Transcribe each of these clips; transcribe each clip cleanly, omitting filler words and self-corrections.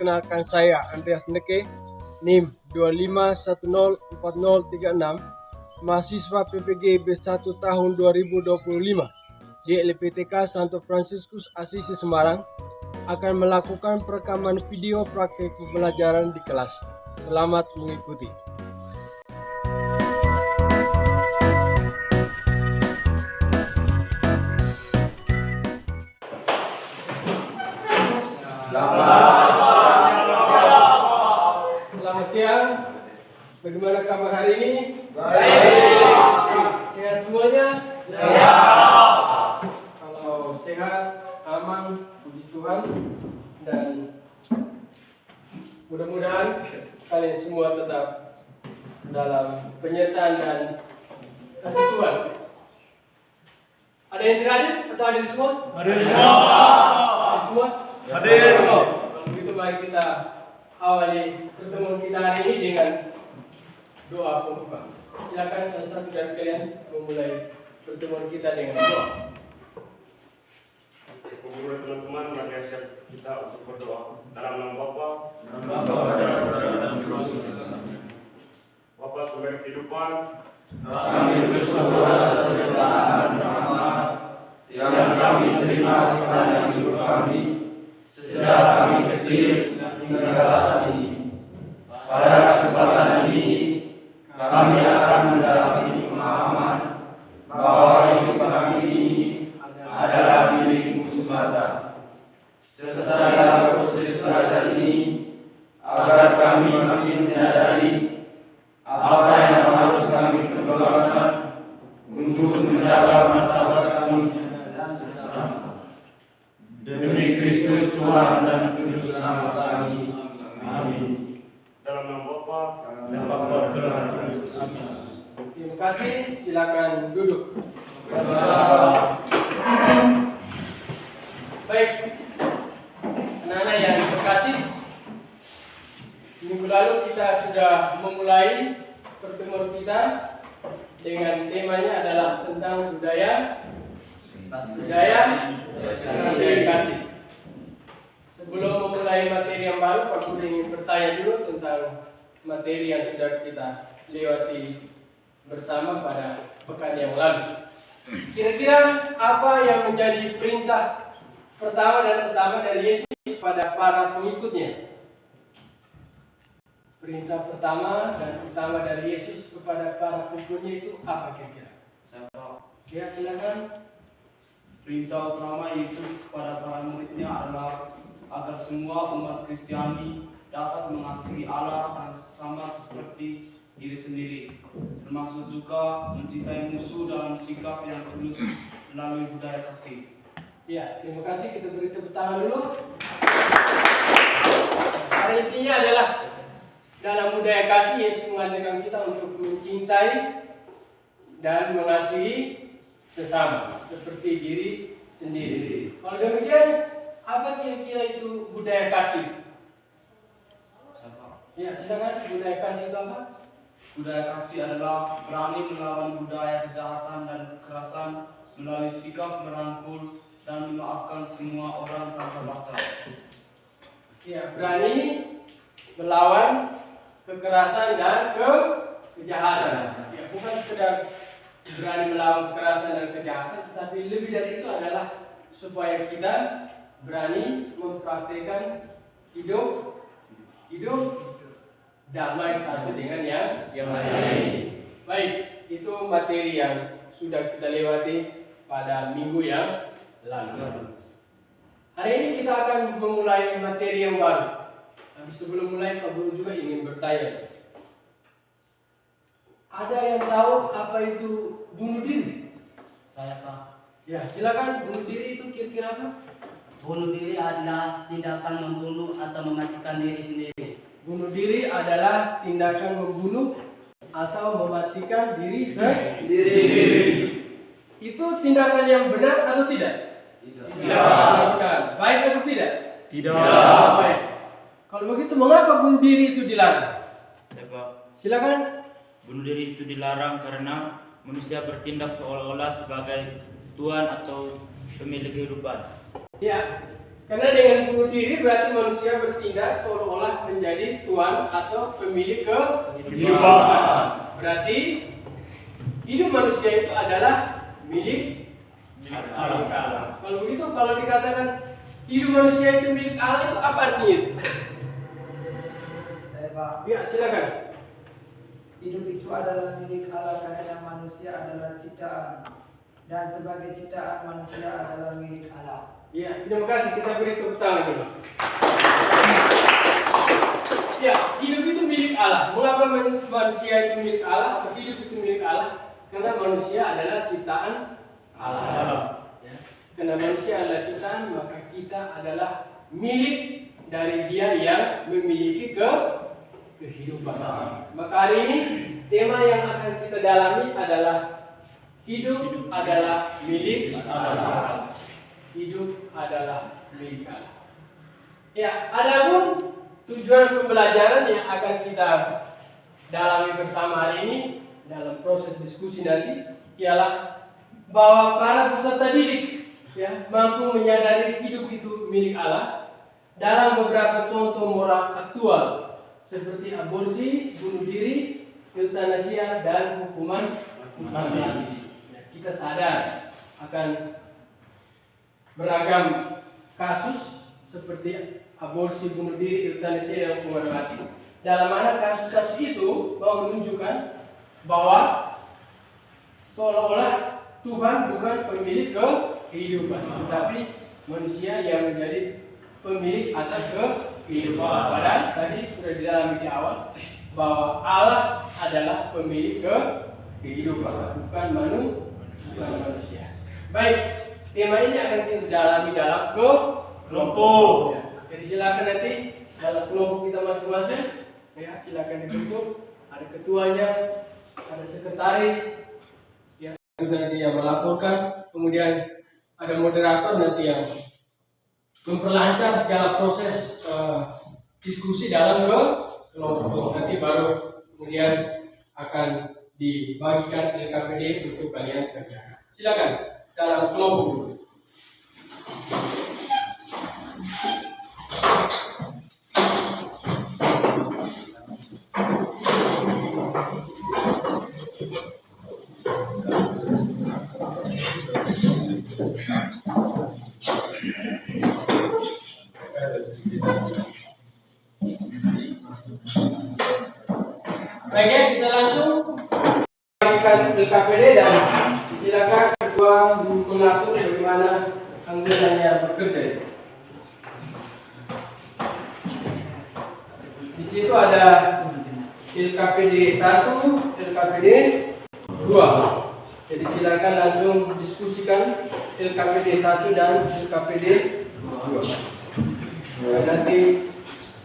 perkenalkan saya Andreas Neke, NIM 25104036, mahasiswa PPG B1 tahun 2025 di LPTK Santo Fransiskus Assisi Semarang, akan melakukan perekaman video praktik pembelajaran di kelas. Selamat mengikuti. Selamat siang. Bagaimana kabar hari ini? Baik. Sehat semuanya? Sehat. Kalau sehat, aman, puji Tuhan, dan mudah-mudahan kalian semua tetap dalam penyertaan dan kasih Tuhan. Ada yang tidak hadir atau hadir semua? Hadir semua. Hadir semua? Hadir. Kalau begitu mari kita awali pertemuan kita hari ini dengan doa pembuka. Silakan salah satu dari kalian memulai pertemuan kita dengan doa. Kemudian teman-teman, mari kita untuk berdoa dalam nama Bapa, Bapa sumber kehidupan, kami bersyukur atas kebenaran rahmat yang kami terima sepanjang hidup kami sejak kami kecil hingga saat ini. Pada kesempatan ini kami akan mendalami pemahaman bahwa hidup kami ini adalah milikmu semata. Serta dalam proses belajar ini agar kami makin menyadari apa yang harus kami perjuangkan untuk menjaga martabat kami demi Kristus Tuhan dan Kudus nama kami. Amin. dalam nama Bapa, Dan Bapa dan Kudus. Amin. Terima kasih. Silakan duduk. Baik, anak-anak yang terkasih, minggu lalu kita sudah memulai pertemuan kita dengan temanya adalah tentang budaya dan kasih. Sebelum memulai materi yang baru, Pak Guru ingin bertanya dulu tentang materi yang sudah kita lewati bersama pada pekan yang lalu. Kira-kira apa yang menjadi perintah pertama dan utama dari Yesus pada para pengikutnya? Perintah pertama dan utama dari Yesus kepada para pengikutnya itu apa kira-kira? Ya, silakan. Perintah utama Yesus kepada para muridnya adalah agar semua umat Kristiani dapat mengasihi Allah dan sama seperti diri sendiri, termasuk juga mencintai musuh dalam sikap yang tulus melalui budaya kasih. Ya, terima kasih. Kita beri tepuk tangan dulu. Hari intinya adalah dalam budaya kasih Yesus mengajarkan kita untuk mencintai dan mengasihi sesama seperti diri sendiri. Kalau demikian, apa kira-kira itu budaya kasih? Ya, silakan. Budaya kasih itu apa? Budaya kasih adalah berani melawan budaya kejahatan dan kekerasan melalui sikap merangkul dan memaafkan semua orang tanpa batas. Ya, berani melawan kekerasan dan kejahatan. Ya, bukan sekedar berani melawan kekerasan dan kejahatan, tetapi lebih dari itu adalah supaya kita berani mempraktikkan hidup damai satu dengan yang lain. Baik, itu materi yang sudah kita lewati pada minggu yang lalu. Hari ini kita akan memulai materi yang baru. Tapi sebelum mulai, Pak Guru juga ingin bertanya. Ada yang tahu apa itu bunuh diri? Saya Pak. Ya, silakan. Bunuh diri itu kira-kira apa? Bunuh diri adalah tindakan membunuh atau mematikan diri sendiri. Bunuh diri adalah tindakan membunuh atau mematikan diri sendiri. Itu tindakan yang benar atau tidak? Tidak. Baik atau tidak? Tidak. Baik. Kalau begitu, mengapa bunuh diri itu dilarang? Ya, Pak. Silakan. Bunuh diri itu dilarang karena manusia bertindak seolah-olah sebagai Tuhan atau pemilik kehidupan. Ya, Karena dengan bunuh diri berarti manusia bertindak seolah-olah menjadi tuan atau pemilik kehidupan. Berarti hidup manusia itu adalah milik Allah. Kalau begitu, kalau dikatakan hidup manusia itu milik Allah, itu apa artinya itu? Saya Pak, Ya, silakan. hidup itu adalah milik Allah karena manusia adalah ciptaan dan sebagai ciptaan manusia adalah milik Allah. Ya, terima kasih. Kita beri tepuk tangan dulu. Ya, hidup itu milik Allah. Mengapa manusia itu milik Allah atau hidup itu milik Allah? Karena manusia adalah ciptaan Allah. Ya. Karena manusia adalah ciptaan, maka kita adalah milik dari Dia yang memiliki kehidupan. Maka hari ini tema yang akan kita dalami adalah hidup adalah milik Allah. Hidup adalah milik Allah. Ya, adapun tujuan pembelajaran yang akan kita dalami bersama hari ini dalam proses diskusi nanti ialah bahwa para peserta didik ya mampu menyadari hidup itu milik Allah dalam beberapa contoh moral aktual seperti aborsi, bunuh diri, eutanasia, dan hukuman mati. Ya, kita sadar akan beragam kasus seperti aborsi, bunuh diri, eutanasia, dan hukuman mati. Dalam mana kasus-kasus itu mau menunjukkan bahwa seolah-olah Tuhan bukan pemilik kehidupan, tetapi manusia yang menjadi pemilik atas kehidupan. Padahal tadi sudah didalami di awal bahwa Allah adalah pemilik kehidupan, bukan manusia. Baik, tema ini akan kita dalami dalam kelompok. Ya. Jadi silakan nanti dalam kelompok kita masing-masing, ya silakan dibentuk. Ada ketuanya, ada sekretaris, ya sudah dia melaporkan. Kemudian ada moderator nanti yang memperlancar segala proses diskusi dalam kelompok. Nanti baru kemudian akan dibagikan LKPD untuk kalian kerjakan. Silakan dalam kelompok dulu. Baiknya kita langsung bagikan LKPD dan silakan kedua mengatur bagaimana anggotanya bekerja. Di situ ada LKPD 1, LKPD 2. Jadi silakan langsung diskusikan LKPD 1 dan LKPD 2. Nanti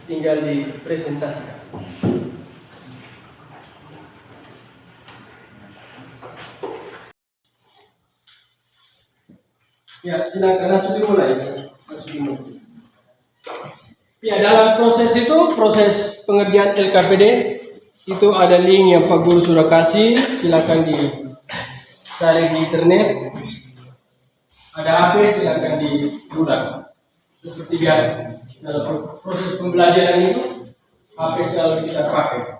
tinggal dipresentasikan. Ya, silakan langsung dimulai. Ya, dalam proses itu, proses pengerjaan LKPD itu ada link yang Pak Guru sudah kasih. Silakan dicari di internet. Ada HP, silakan diulang. Seperti biasa dalam proses pembelajaran itu, HP selalu kita pakai.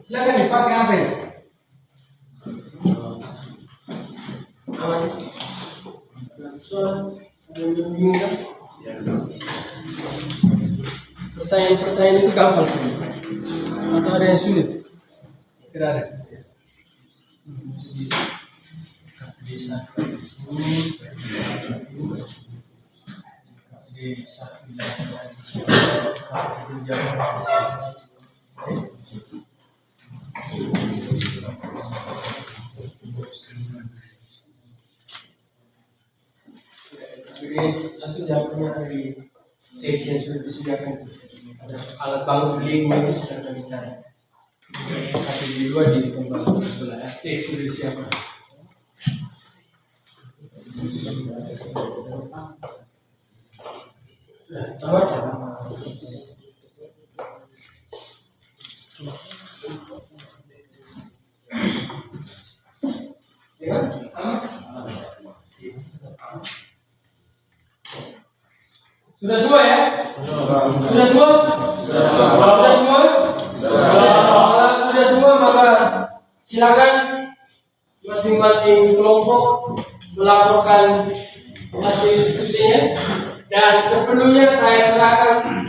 Silakan dipakai HP. Pertanyaan-pertanyaan itu gampang sih. Atau ada yang sulit? Tidak ada. Jadi satu jawabannya dari teks yang sudah disediakan. Ada alat bangun link itu sudah kami cari. Kaki dua di kembang sebelah ya. Sudah siapa? Sudah semua ya? Sudah semua? Sudah semua? Kalau sudah semua maka silakan masing-masing kelompok melaporkan hasil diskusinya. Dan sebelumnya saya serahkan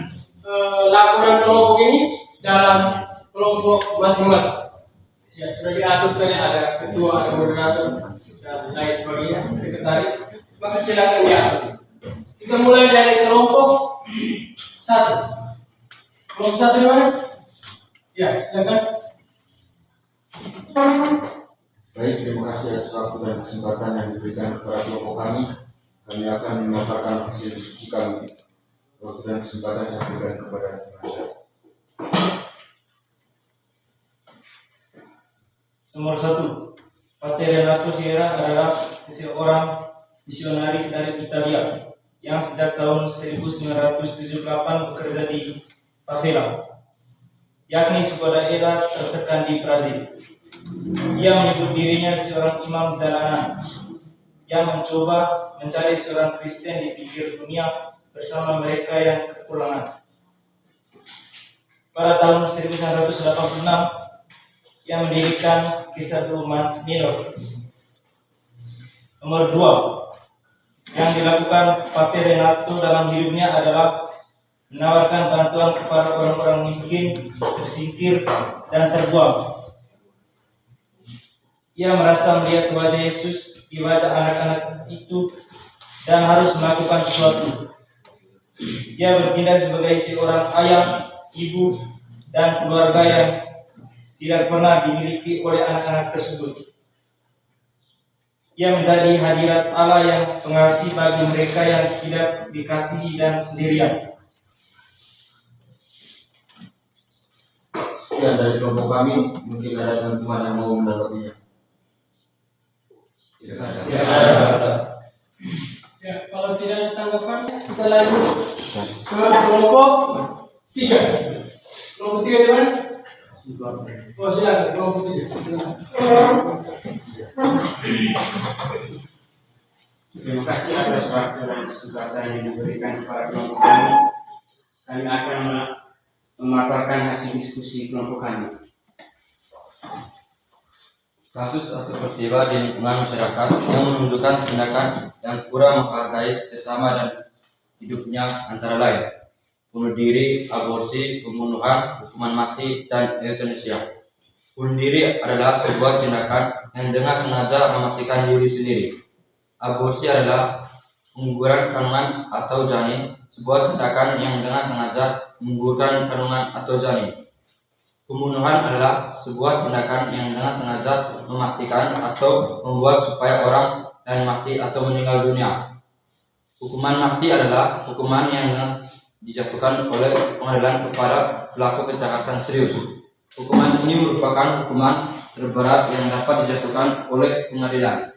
laporan kelompok ini dalam kelompok masing-masing. Ya, sudah diatur tadi ada ketua, ada moderator dan lain sebagainya, sekretaris. Maka silakan diatur. Kita mulai dari kelompok 1. Kelompok 1 di mana? Ya, silakan. Baik, terima kasih atas waktu dan kesempatan yang diberikan kepada kelompok kami. Kami akan memaparkan hasil diskusi kami. Waktu dan kesempatan saya berikan kepada masyarakat. Nomor 1, Pater Renato Sierra adalah seseorang misionaris dari Italia yang sejak tahun 1978 bekerja di favela, yakni sebuah daerah tertekan di Brazil. Ia menyebut dirinya seorang imam jalanan yang mencoba mencari seorang Kristen di pinggir dunia bersama mereka yang kekurangan. Pada tahun 1986, ia mendirikan Kesatuan Minor. Nomor 2, yang dilakukan Pater Renato dalam hidupnya adalah menawarkan bantuan kepada orang-orang miskin, tersingkir, dan terbuang. Ia merasa melihat wajah Yesus di wajah anak-anak itu dan harus melakukan sesuatu. Ia bertindak sebagai seorang ayah, ibu, dan keluarga yang tidak pernah dimiliki oleh anak-anak tersebut. Ia menjadi hadirat Allah yang pengasih bagi mereka yang tidak dikasihi dan sendirian. Sekian dari kelompok kami, mungkin ada teman-teman yang mau mendapatinya. Tidak ada. Ya, kalau tidak ada tanggapan, kita lanjut ke kelompok 3. Kelompok 3 di mana? Oh, silakan kelompok 3. Terima kasih atas waktu dan kesempatan yang diberikan kepada kelompok kami. Kami akan memaparkan hasil diskusi kelompok kami. Kasus atau peristiwa di lingkungan masyarakat yang menunjukkan tindakan yang kurang menghargai sesama dan hidupnya antara lain bunuh diri, aborsi, pembunuhan, hukuman mati, dan euthanasia. Bunuh diri adalah sebuah tindakan yang dengan sengaja mematikan diri sendiri. Aborsi adalah penguburan kandungan atau janin, sebuah tindakan yang dengan sengaja menggugurkan kandungan atau janin. Pembunuhan adalah sebuah tindakan yang dengan sengaja mematikan atau membuat supaya orang lain mati atau meninggal dunia. Hukuman mati adalah hukuman yang dijatuhkan oleh pengadilan kepada pelaku kejahatan serius. Hukuman ini merupakan hukuman terberat yang dapat dijatuhkan oleh pengadilan.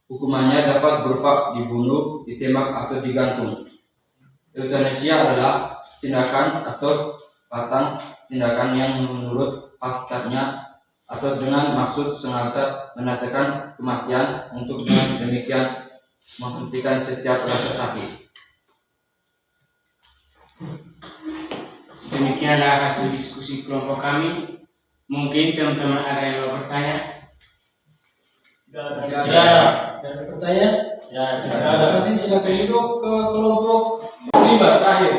Hukumannya dapat berupa dibunuh, ditembak, atau digantung. Euthanasia adalah tindakan atau tindakan yang menurut hakikatnya atau dengan maksud sengaja mendatangkan kematian untuk dengan demikian menghentikan setiap rasa sakit. Demikianlah hasil diskusi kelompok kami. Mungkin teman-teman ada yang mau bertanya? Tidak ada pertanyaan? Ya, Terima kasih. Silakan duduk ke kelompok 5 terakhir.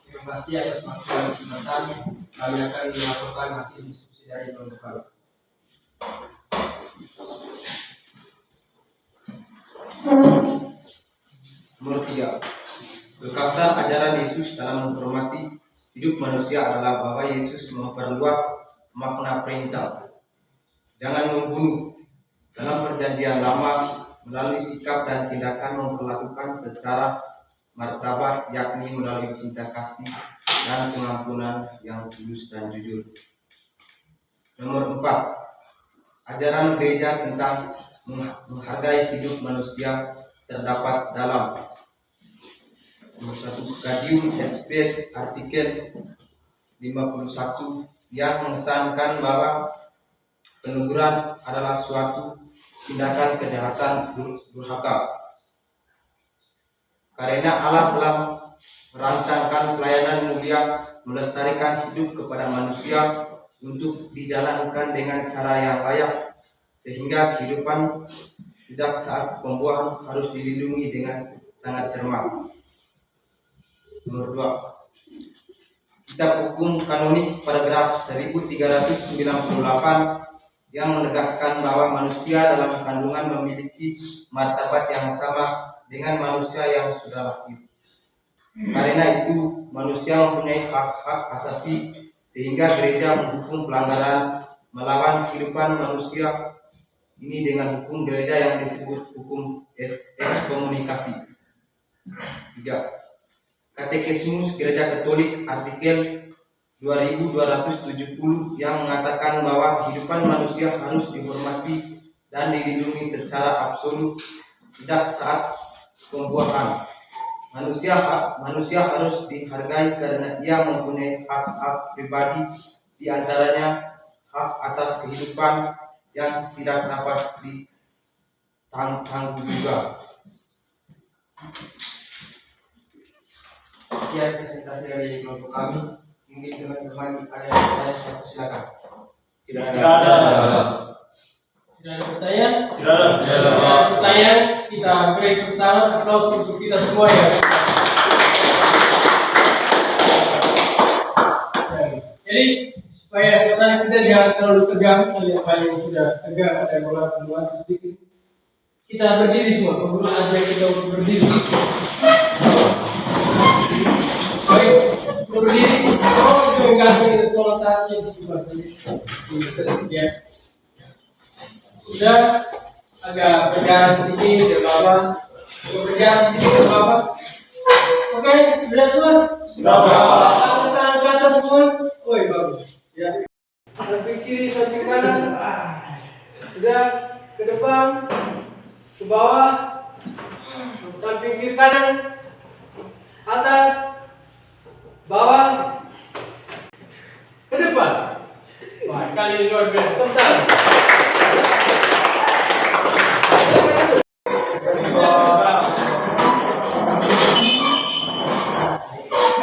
Terima kasih atas waktu dan kesempatan. Kami akan melakukan hasil diskusi dari kelompok kami. Nomor 3. Kekasar ajaran Yesus dalam menghormati hidup manusia adalah bahwa Yesus memperluas makna perintah jangan membunuh. Dalam perjanjian lama, melalui sikap dan tindakan memperlakukan secara martabat, yakni melalui cinta kasih dan pengampunan yang tulus dan jujur. Nomor 4, ajaran gereja tentang menghargai hidup manusia terdapat dalam nomor 1 Gaudium et Spes artikel 51 yang mengesankan bahwa peneguran adalah suatu tindakan kejahatan durhaka. Karena Allah telah merancangkan pelayanan mulia melestarikan hidup kepada manusia untuk dijalankan dengan cara yang layak, sehingga kehidupan sejak saat pembuahan harus dilindungi dengan sangat cermat. Nomor 2, Kitab Hukum Kanonik paragraf 1398 yang menegaskan bahwa manusia dalam kandungan memiliki martabat yang sama dengan manusia yang sudah lahir. Karena itu, manusia mempunyai hak-hak asasi, sehingga gereja menghukum pelanggaran melawan kehidupan manusia ini dengan hukum gereja yang disebut hukum ekskomunikasi. 3. Katekismus Gereja Katolik artikel 2270 yang mengatakan bahwa kehidupan manusia harus dihormati dan dilindungi secara absolut sejak saat pembuahan. Manusia harus dihargai karena ia mempunyai hak-hak pribadi, di antaranya hak atas kehidupan yang tidak dapat ditanggung juga. Sekian presentasi dari kelompok kami. Mungkin teman-teman ada yang bertanya, silakan. Tidak Tidak ada pertanyaan? Tidak ada pertanyaan. Kita beri tepuk tangan, aplaus untuk kita semua ya. Jadi supaya suasana kita jangan terlalu tegang, kalian yang sudah tegang ada menguat sedikit. Kita berdiri semua, pemburu aja kita untuk berdiri. Baik, berdiri. Oh, jangan tolong tasnya di sebelah sini. Ya. Sudah agak berjalan sedikit dan babas. Berjalan sedikit dan babas. Oke, sudah semua? Sudah. Tangan ke atas semua. Woi, bagus. Ya. Samping kiri, samping kanan. Sudah ke depan, ke bawah, samping kiri kanan, atas, bawah, ke depan. Wah, kali ini luar biasa. Tepuk tangan.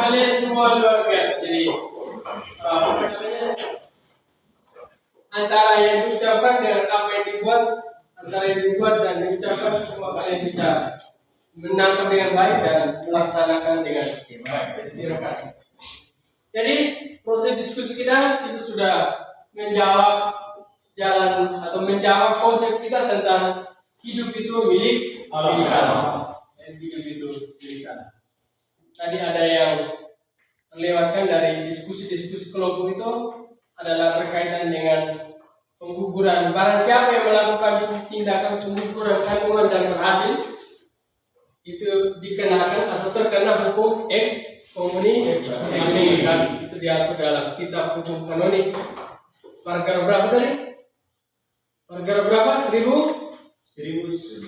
Kalian semua luar biasa. Jadi antara yang diucapkan dengan apa yang dibuat, antara yang dibuat dan diucapkan, semua kalian bisa menangkap dengan baik dan melaksanakan dengan baik. Terima kasih. Jadi proses diskusi kita itu sudah menjawab jalan atau menjawab konsep kita tentang hidup itu milik Allah. Hidup itu milik Allah. Tadi ada yang terlewatkan dari diskusi-diskusi kelompok itu adalah berkaitan dengan pengguguran. Barang siapa yang melakukan tindakan pengguguran kandungan dan berhasil, itu dikenakan atau terkena hukum ekskomunikasi. Itu diatur dalam Kitab Hukum Kanonik. Paragraf berapa tadi? Paragraf berapa? 1200.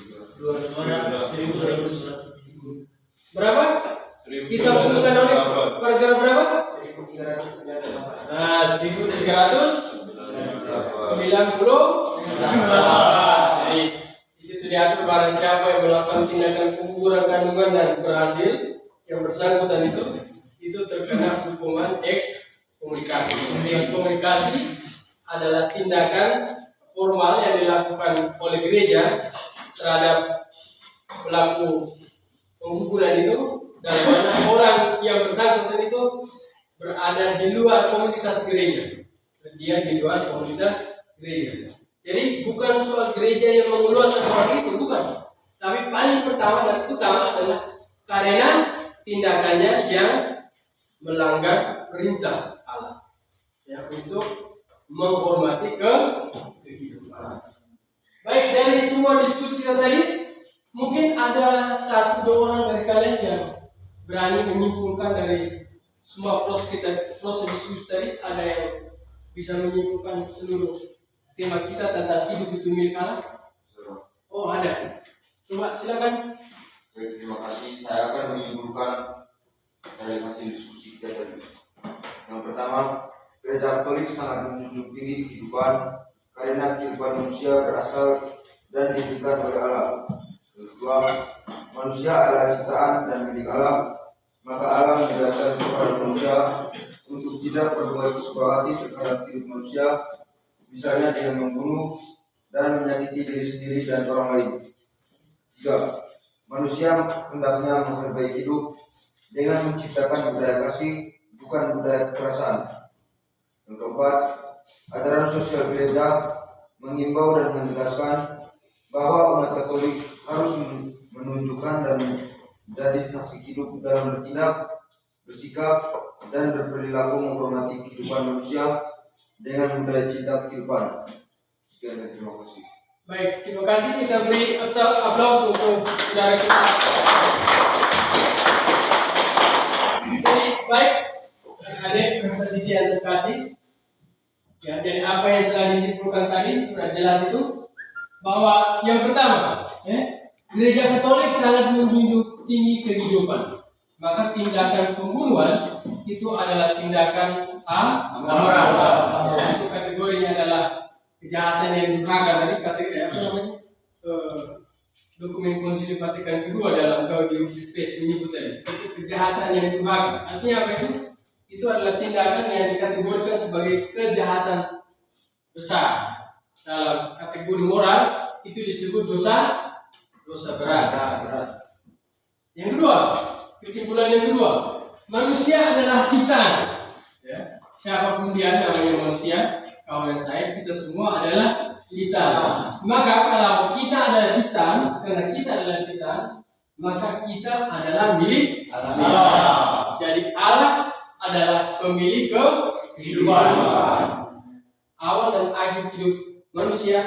Berapa? Kitab Hukum Kanonik paragraf berapa? 1398. Nah, 1390. Jadi di situ diatur barang siapa yang melakukan tindakan pengguguran kandungan dan berhasil, yang bersangkutan itu terkena hukuman ekskomunikasi. Ekskomunikasi adalah tindakan formal yang dilakukan oleh gereja terhadap pelaku pengguguran itu, dalam mana orang yang bersangkutan itu berada di luar komunitas gereja. Dia di luar komunitas gereja. Jadi bukan soal gereja yang mengeluarkan orang itu, bukan. Tapi paling pertama dan utama adalah karena tindakannya yang melanggar perintah Allah, yang untuk menghormati kehidupan. Baik, dari semua diskusi kita tadi, mungkin ada 1-2 orang dari kalian yang berani menyimpulkan dari semua proses diskusi tadi, ada yang bisa menyimpulkan seluruh tema kita tentang hidup itu milik Allah? Oh, ada. Coba silakan. Baik, terima kasih. Saya akan menyimpulkan dari hasil diskusi kita tadi. Yang pertama, Gereja Katolik sangat menjunjung tinggi kehidupan karena kehidupan manusia berasal dan diberikan oleh Allah. Yang kedua, manusia adalah ciptaan dan milik Allah, maka Allah menjelaskan kepada manusia untuk tidak berbuat sebuah hati terhadap hidup manusia, misalnya dengan membunuh dan menyakiti diri sendiri dan orang lain. Tiga, manusia hendaknya menghargai hidup dengan menciptakan budaya kasih, bukan budaya kekerasan. Yang keempat, ajaran sosial gereja mengimbau dan menegaskan bahwa umat Katolik harus menunjukkan dan menjadi saksi hidup dalam bertindak, bersikap, dan berperilaku menghormati kehidupan manusia dengan budaya cinta kehidupan. Sekian dan terima kasih. Baik, terima kasih. Kita beri aplaus untuk saudara kita. Baik, adik tadi yang terkasih. Ya, dari apa yang telah disimpulkan tadi sudah jelas itu bahwa yang pertama, Gereja Katolik sangat menjunjung tinggi kehidupan. Maka tindakan pembunuhan itu adalah tindakan amoral. Itu kategorinya adalah kejahatan yang durhaka. Tadi dokumen Konsili Vatikan II dalam Gaudium et Spes menyebut tadi itu kejahatan yang durhaka. Artinya apa itu? Itu adalah tindakan yang dikategorikan sebagai kejahatan besar. Dalam kategori moral itu disebut dosa berat. Yang kedua, kesimpulan yang kedua, manusia adalah ciptaan. Ya. Siapapun dia namanya manusia, kawan saya, kita semua adalah ciptaan. Maka kalau kita adalah ciptaan, karena kita adalah ciptaan, maka kita adalah milik Allah. Jadi Allah adalah pemilik kehidupan. Awal dan akhir hidup manusia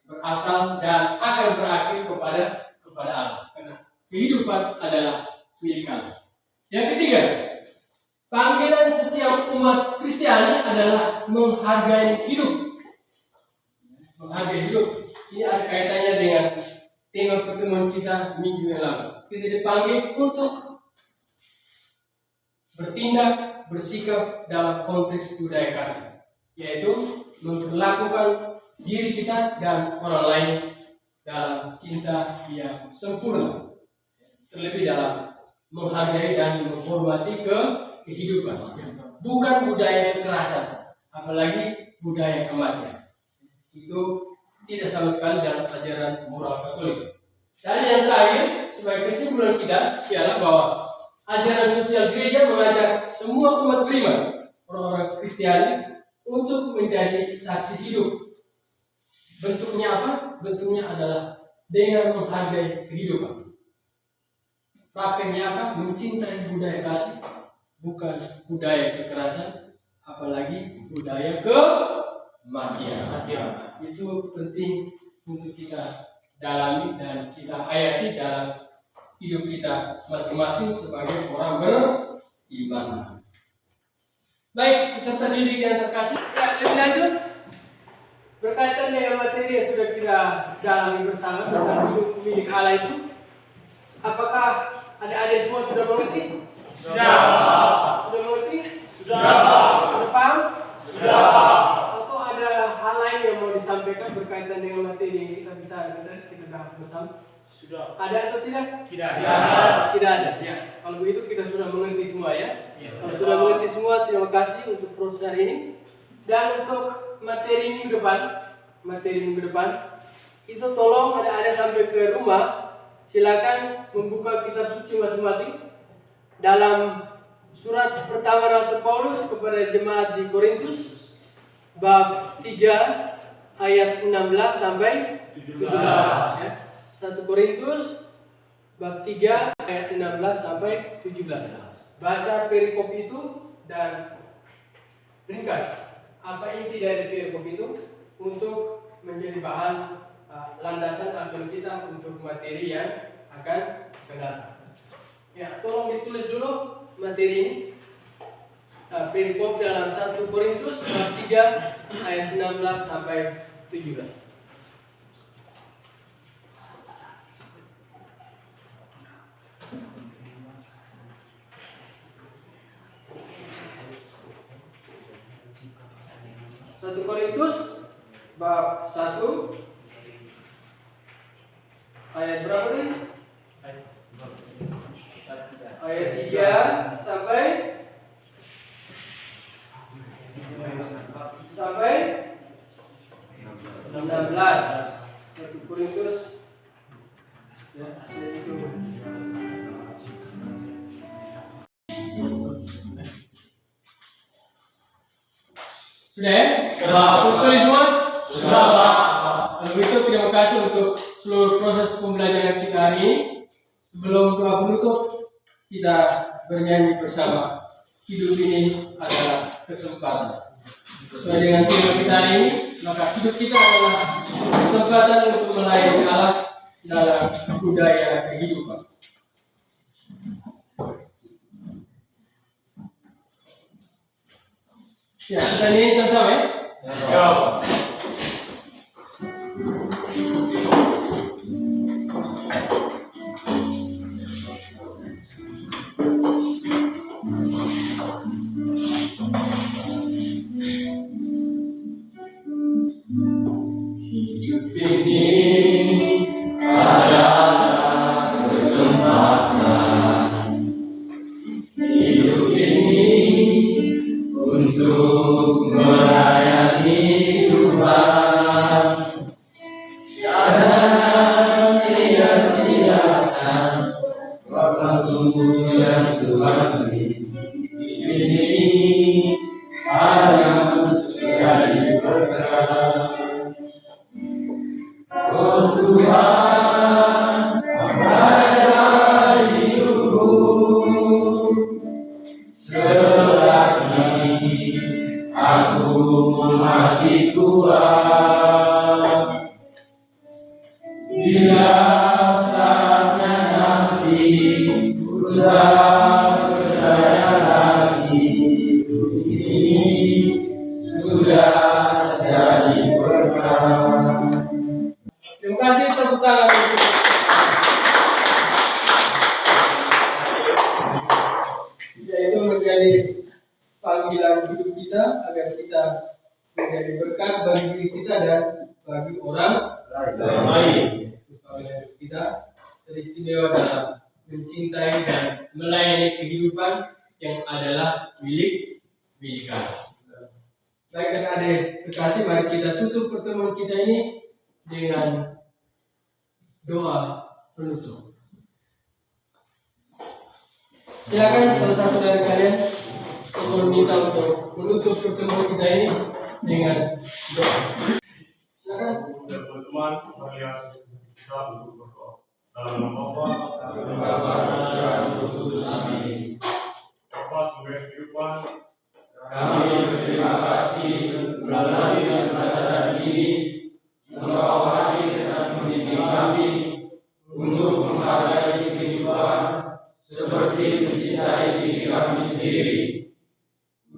berasal dan akan berakhir kepada Allah. Karena kehidupan adalah milik Allah. Yang ketiga, panggilan setiap umat Kristiani adalah menghargai hidup. Menghargai hidup. Ini ada kaitannya dengan tema pertemuan kita minggu yang lalu. Kita dipanggil untuk bertindak, bersikap dalam konteks budaya kasih, yaitu memperlakukan diri kita dan orang lain dalam cinta yang sempurna, terlebih dalam menghargai dan menghormati kehidupan, bukan budaya kekerasan, apalagi budaya kematian. Itu tidak sama sekali dalam ajaran moral Katolik. Dan yang terakhir, sebagai kesimpulan kita ialah bahwa ajaran sosial gereja mengajak semua umat beriman, orang-orang Kristiani, untuk menjadi saksi hidup. Bentuknya apa? Bentuknya adalah dengan menghargai kehidupan. Prakteknya apa? Mencintai budaya kasih, bukan budaya kekerasan, apalagi budaya kematian. Itu penting untuk kita dalami dan kita hayati dalam hidup kita masing-masing sebagai orang beriman. Baik, peserta didik yang terkasih, lebih lanjut berkaitan dengan materi yang sudah kita dalami bersama tentang hidup milik Allah itu, apakah adik-adik semua sudah mengerti? Sudah mengerti? Sudah paham? Sudah. Atau ada hal lain yang mau disampaikan berkaitan dengan materi yang kita bicarakan tadi, kita bahas bersama? Sudah. Ada atau tidak? Tidak ada. Ya. Kalau begitu kita sudah mengerti semua ya. Kalau sudah mengerti semua, terima kasih untuk proses hari ini. Dan untuk materi minggu depan, itu tolong ada sampai ke rumah, silakan membuka kitab suci masing-masing dalam surat pertama Rasul Paulus kepada jemaat di Korintus bab 3 ayat 16 sampai 17 ya. 1 Korintus bab 3 ayat 16 sampai 17. Baca perikop itu dan ringkas apa inti dari perikop itu untuk menjadi bahan landasan akal kita untuk materi yang akan datang. Ya, tolong ditulis dulu materi ini. Perikop dalam 1 Korintus bab 3 ayat 16 sampai 17. Satu Korintus bab 1 ayat berapa nih? Ayat 3 sampai 16. 1 Korintus ya, itu. Sudah ya? Tulis semua? Sudah, Pak. Kalau begitu terima kasih untuk seluruh proses pembelajaran kita hari ini. Sebelum doa penutup, kita bernyanyi bersama. Hidup ini adalah kesempatan. Sesuai dengan tema kita hari ini, maka hidup kita adalah kesempatan untuk melayani Allah dalam budaya kehidupan. Ya, kita nyanyi sama-sama ya. Ya. Terima kasih, tepuk tangan. Yaitu menjadi panggilan hidup kita agar kita menjadi berkat bagi diri kita dan bagi orang lain. Panggilan hidup kita teristimewa dalam mencintai dan melayani kehidupan yang adalah milik Allah. Baik adik-adik kekasih, mari kita tutup pertemuan kita ini dengan doa penutup. Silakan salah satu dari kalian saya minta untuk menutup pertemuan kita ini dengan doa. Silakan. Teman-teman, mari kita untuk berdoa. Dalam nama Bapa dan Bapa sebagai kehidupan, Kami berterima kasih melalui acara ini Engkau hadir dan membimbing kami untuk menghargai kehidupan seperti mencintai diri kami sendiri.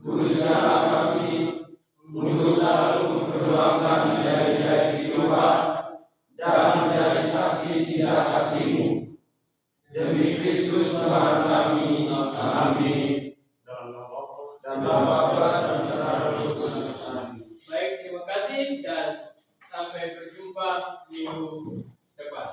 Khususnya kami untuk selalu memperjuangkan nilai-nilai kehidupan dan menjadi saksi cinta kasih-Mu. Demi Kristus Tuhan kami, amin. Baik, terima kasih dan sampai berjumpa minggu depan.